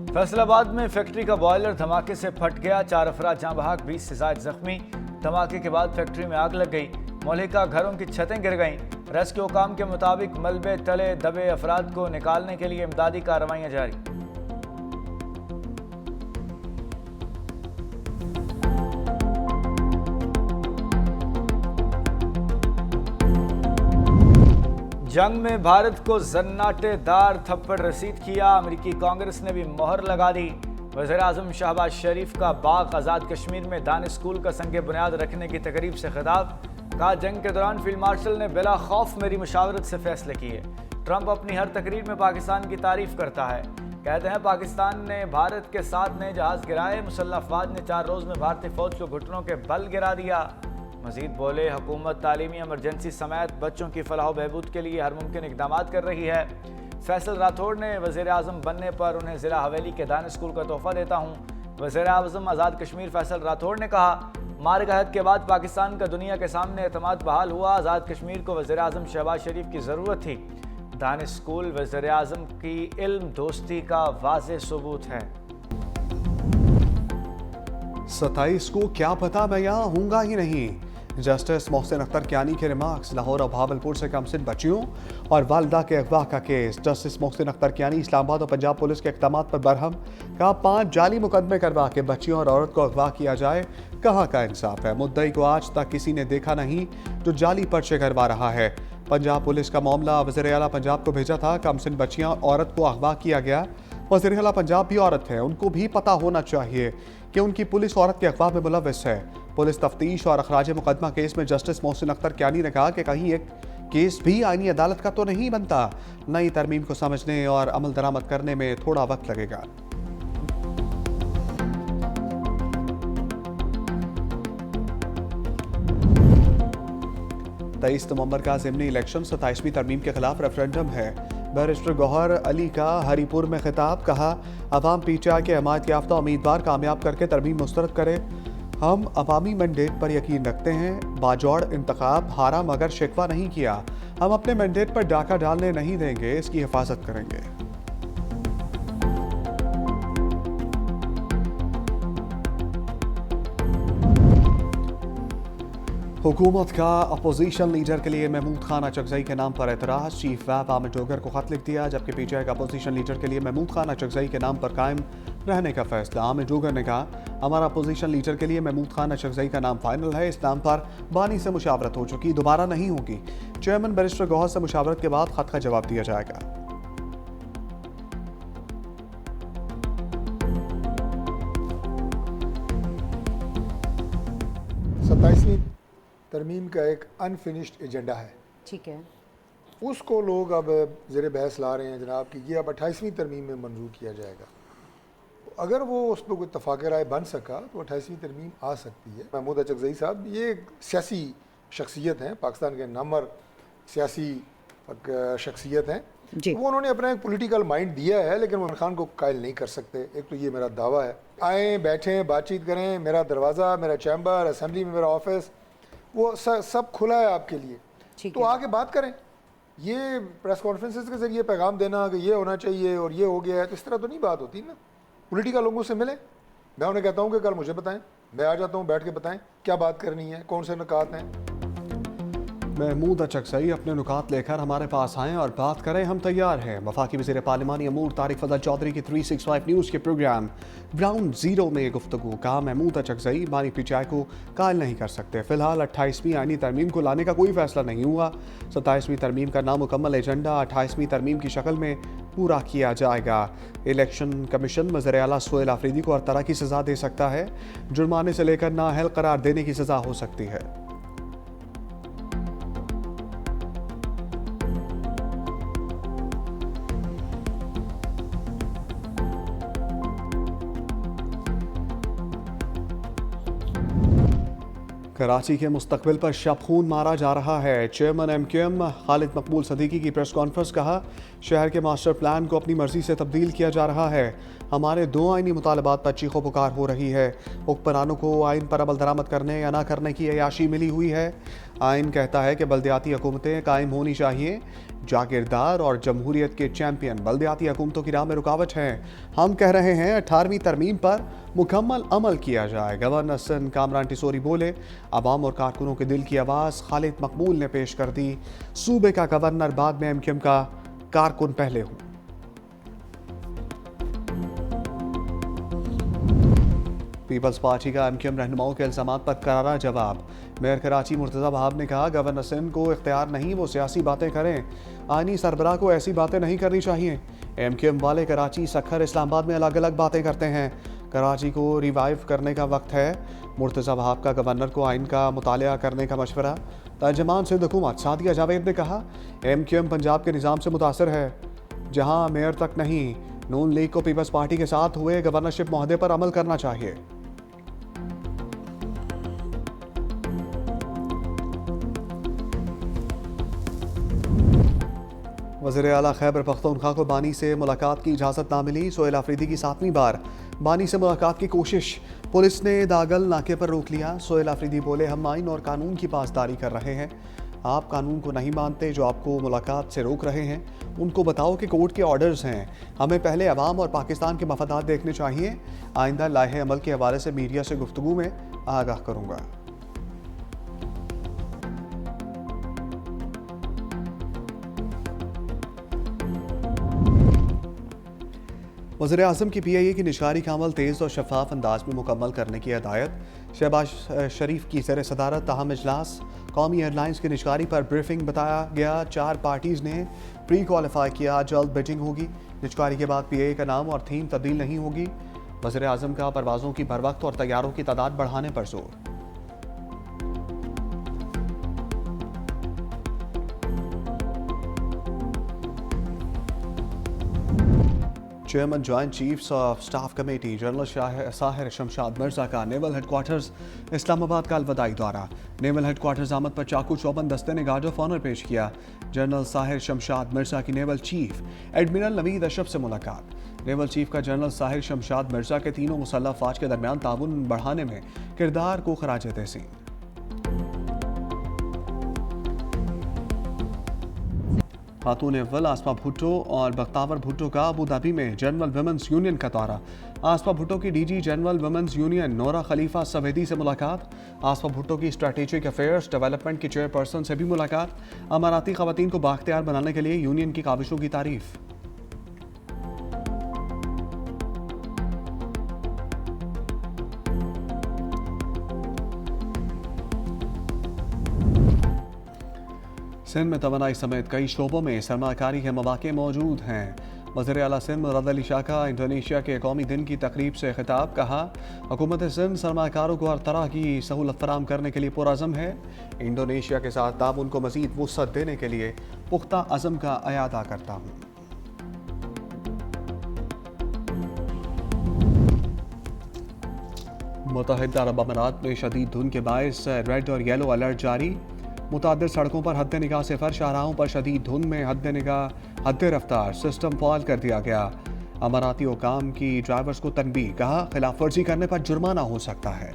फैसलाबाद में फैक्ट्री का बॉयलर धमाके से फट गया, 4 अफराद जहां बहक, 20 से ज्यादा जख्मी। धमाके के बाद फैक्ट्री में आग लग गई, मौलिका घरों की छतें गिर गईं। रेस्क्यू काम के मुताबिक मलबे तले दबे अफराद को निकालने के लिए इमदादी कार्रवाइयां जारी। जंग में भारत को जन्नाटेदार थप्पड़ रसीद किया, अमेरिकी कांग्रेस ने भी मोहर लगा दी। वज़ीर-ए-आज़म शहबाज शरीफ का बाग आज़ाद कश्मीर में दान स्कूल का संग बुनियाद रखने की तकरीब से खिताब। कहा, जंग के दौरान फील्ड मार्शल ने बिला खौफ मेरी मुशावरत से फैसले किए। ट्रंप अपनी हर तकरीर में पाकिस्तान की तारीफ करता है, कहते हैं पाकिस्तान ने भारत के 7 नए जहाज गिराए, मुसल्लह अफवाज ने 4 रोज में भारतीय फौज को घुटनों के बल गिरा दिया। मजीद बोले, हुकूमत तालीमी इमरजेंसी समेत बच्चों की फलाह बहबूद के लिए हर मुमकिन इकदाम कर रही है। फैसल राठौड़ ने वज़ीर-ए-आज़म बनने पर उन्हें ज़िला हवेली के दान स्कूल का तोहफा देता हूँ। वज़ीर-ए-आज़म आज़ाद कश्मीर फैसल राठौड़ ने कहा, मारगहत के बाद पाकिस्तान का दुनिया के सामने एतमाद बहाल हुआ। आज़ाद कश्मीर को वज़ीर-ए-आज़म शहबाज शरीफ की ज़रूरत थी। दान स्कूल वज़ीर-ए-आज़म की इल्म दोस्ती का वाज़ेह सबूत है। 27 को क्या पता मैं यहाँ हूँगा ही नहीं। जस्टिस मोहसिन अख्तर कियानी के रिमार्क्स। लाहौर और भावलपुर से कमसिन बच्चियों और वालदा के अगवा का केस। जस्टिस मोहसिन अख्तर कियानी इस्लामाबाद और पंजाब पुलिस के इक़दाम पर बरहम। कहा, 5 जाली मुकदमे करवा के बच्चियों और औरत को अगवा किया जाए, कहाँ का इंसाफ है। मुद्दई को आज तक किसी ने देखा नहीं जो जाली पर्चे करवा रहा है। पंजाब पुलिस का मामला वज़ीर आला पंजाब को भेजा था। कमसिन बच्चियाँ औरत को अगवा किया गया। वज़ीर आला पंजाब भी औरत है, उनको भी पता होना चाहिए कि उनकी पुलिस औरत के अगवा में मुलव्वस है। पुलिस तफ्तीश और अखराज मुकदमा केस में जस्टिस मोहसिन अख्तर कियानी ने कहा कि कहीं एक केस भी आईनी अदालत का तो नहीं बनता। नई तरमीम को समझने और अमल दरामद करने में थोड़ा वक्त लगेगा। 23 नवंबर का ज़िमनी इलेक्शन 27वीं तरमीम के खिलाफ रेफरेंडम है। बैरिस्टर गौहर अली का हरीपुर में खिताब। कहा, अवाम पीटीआई के हमायत याफ्ता उम्मीदवार कामयाब करके तरमीम मुस्तरद करे। हम अवामी मैंडेट पर यकीन रखते हैं। बाजौड़ इंतखाब हारा मगर शिकवा नहीं किया। हम अपने मैंडेट पर डाका डालने नहीं देंगे, इसकी हिफाजत करेंगे। हुकूमत का अपोजिशन लीडर के लिए महमूद खान अचकजई के नाम पर एतराज़। चीफ व्हिप आमिर डोगर को खत लिख दिया, जबकि पीटीआई का अपोजिशन लीडर के लिए महमूद खान अचकजई के नाम पर कायम रहने का फैसला। आमिर डोगर ने कहा, हमारा अपोजिशन लीडर के लिए महमूद खान अचकजई का नाम फाइनल है। इस नाम पर बानी से मुशावरत हो चुकी, दोबारा नहीं होगी। चेयरमैन बैरिस्टर गौहर से मुशावरत के बाद खत का जवाब दिया जाएगा। 27वीं तरमीम का एक अनफिनिश्ड एजेंडा है, ठीक है, उसको लोग अब ज़ेर बहस ला रहे हैं जनाब कि ये अब 28वीं तरमीम में मंजूर किया जाएगा। अगर वो उस पर कोई इत्तफ़ाक़ राय बन सका तो 28वीं तरमीम आ सकती है। महमूद अचकजई साहब ये एक सियासी शख्सियत हैं, पाकिस्तान के नामवर सियासी शख्सियत हैं। वो उन्होंने अपना एक पॉलिटिकल माइंड दिया है, लेकिन इमरान खान को कायल नहीं कर सकते। एक तो ये मेरा दावा है। आएँ, बैठें, बातचीत करें, मेरा दरवाज़ा, मेरा चैम्बर, असम्बली में मेरा ऑफिस, वो सब खुला है आपके लिए। तो आके बात करें। ये प्रेस कॉन्फ्रेंसेस के जरिए पैगाम देना कि ये होना चाहिए और ये हो गया है, तो इस तरह तो नहीं बात होती ना। पॉलिटिकल लोगों से मिले, मैं उन्हें कहता हूँ कि कल मुझे बताएं, मैं आ जाता हूँ, बैठ के बताएं क्या बात करनी है, कौन से नुकात हैं। महमूद अचकजई अपने नुकात लेकर हमारे पास आएँ और बात करें, हम तैयार हैं। वफाकी वज़ीर पार्लिमानी अमूर तारिक फजल चौधरी की 365 न्यूज़ के प्रोग्राम ग्राउंड ज़ीरो में गुफ्तगू। कहा, महमूद अचकजई बानी पीटीआई को कायल नहीं कर सकते। फिलहाल 28वीं आईनी तरमीम को लाने का कोई फैसला नहीं हुआ। 27वीं तरमीम का नामुकम्मल एजेंडा 28वीं तरमीम की शक्ल में पूरा किया जाएगा। इलेक्शन कमीशन वज़ीर आला सुहेल आफरीदी को हर तरह की सज़ा दे सकता है। जुर्माने से लेकर नाअहल करार देने की सज़ा हो सकती है। कराची के मुस्तकबिल पर शब खून मारा जा रहा है। चेयरमैन MQM खालिद मकबूल सदीकी की प्रेस कॉन्फ्रेंस। कहा, शहर के मास्टर प्लान को अपनी मर्जी से तब्दील किया जा रहा है। हमारे 2 आइनी मुतालबात पर चीखो पुकार हो रही है। हुक्मरानों को आइन पर अमल दरामद करने या ना करने की अयाशी मिली हुई है। आइन कहता है कि बल्दियाती हुकूमतें कायम होनी चाहिए। जागीरदार और जमहूरियत के चैंपियन बल्दियाती हुकूमतों की राह में रुकावट हैं। हम कह रहे हैं 18वीं तरमीम पर मुकम्मल अमल किया जाए। गवर्नर सिंध कामरान टिसोरी बोले, अवाम और कारकुनों के दिल की आवाज़ खालिद मकबूल ने पेश कर दी। सूबे का गवर्नर बाद में MQM का कारकुन पहले हूँ। पीपल्स पार्टी का MQM रहनुमाओं के इल्जामात पर करारा जवाब। मेयर कराची मुर्तज़ा वहाब ने कहा, गवर्नर सिंध को इख्तियार नहीं वो सियासी बातें करें, आईनी सरबराह को ऐसी बातें नहीं करनी चाहिए। MQM वाले कराची, सखर, इस्लामाबाद में अलग अलग बातें करते हैं। कराची को रिवाइव करने का वक्त है। मुर्तज़ा वहाब का गवर्नर को आइन का मुतालिया करने का मशवरा। तर्जमान सिंध हुकूमत सादिया जावेद ने कहा, MQM पंजाब के निज़ाम से मुतासर है, जहाँ मेयर तक नहीं। नून लीग को पीपल्स पार्टी के साथ हुए गवर्नरशिप मुआहदे पर अमल करना चाहिए। वज़ीर आला खैबर पख्तूनख्वा को बानी से मुलाकात की इजाज़त ना मिली। सोहेल आफरीदी की 7वीं बार बानी से मुलाकात की कोशिश, पुलिस ने दागल नाके पर रोक लिया। सोहेल आफरीदी बोले, हम आइन और कानून की पासदारी कर रहे हैं। आप कानून को नहीं मानते, जो आपको मुलाकात से रोक रहे हैं उनको बताओ कि कोर्ट के ऑर्डर्स हैं। हमें पहले अवाम और पाकिस्तान के मफादात देखने चाहिए। आइंदा लाहे अमल के हवाले से मीडिया से गुफ्तगू में आगाह करूँगा। वज़ीर आज़म की PIA की निशारी का अमल तेज़ और शफाफ अंदाज में मुकम्मल करने की हदायत। शहबाज शरीफ की ज़ेर सदारत ताहम इजलास। कौमी एयरलाइंस की निशारी पर ब्रीफिंग। बताया गया 4 पार्टीज़ ने प्री क्वालिफाई किया, जल्द बिडिंग होगी। निशारी के बाद PIA का नाम और थीम तब्दील नहीं होगी। वज़ीर आज़म का परवाज़ों की बर वक्त और तैयारों की तादाद बढ़ाने पर जोर। Chairman joint chiefs of staff committee general Sahir Shamshad Mirza का नेवल हेडक्वार्टर्स इस्लामाबाद का अलविदाई दौरा। नेवल हेडक्वार्टर्स आमद पर चाकू चौबंद दस्ते ने गार्ड ऑफ ऑनर पेश किया। जनरल साहिर शमशाद मिर्जा की naval chief admiral Naveed Ashraf से मुलाकात। नेवल चीफ का जनरल साहिर शमशाद मिर्जा के तीनों मुसल्लह अफवाज के दरमियान ताउन बढ़ाने में किरदार को खराज तहसीन। खातून अव्वल आसमा भुट्टो और बख्तावर भुट्टो का अबू धाबी में जनरल वुमेन्स यूनियन का दौरा। आसमा भुट्टो की DG general women's union Nora Khalifa Suwaidi से मुलाकात। आसमा भुट्टो की स्ट्रेटेजिक अफेयर्स डेवलपमेंट की चेयरपर्सन से भी मुलाकात। अमाराती खवातीन को बाख्तियार बनाने के लिए यूनियन की काविशों की तारीफ। सिंध में तवानाई समेत कई शोबों में सरमाकारी के मौके मौजूद हैं। वज़ीर आला सिंध मुराद अली शाह का इंडोनेशिया के कौमी दिन की तकरीब से खिताब। कहा, हुकूमत सिंध सरमाकारों को हर तरह की सहूलत फराम करने के लिए पुरअज़म है। इंडोनेशिया के साथ ताउन को मज़ीद वुसअत देने के लिए पुख्ता अज़म का अयादा करता हूँ। मुत्तहिदा अरब अमारात में शदीद धुंध के बायस रेड और येलो अलर्ट जारी। मुतादिद सड़कों पर हद निगाह सिफर, शाहराहों पर शदीद धुंध में हद रफ्तार सिस्टम फॉल कर दिया गया। अमाराती हुकाम की ड्राइवर्स को तनबीह। कहा, खिलाफ वर्जी करने पर जुर्माना हो सकता है।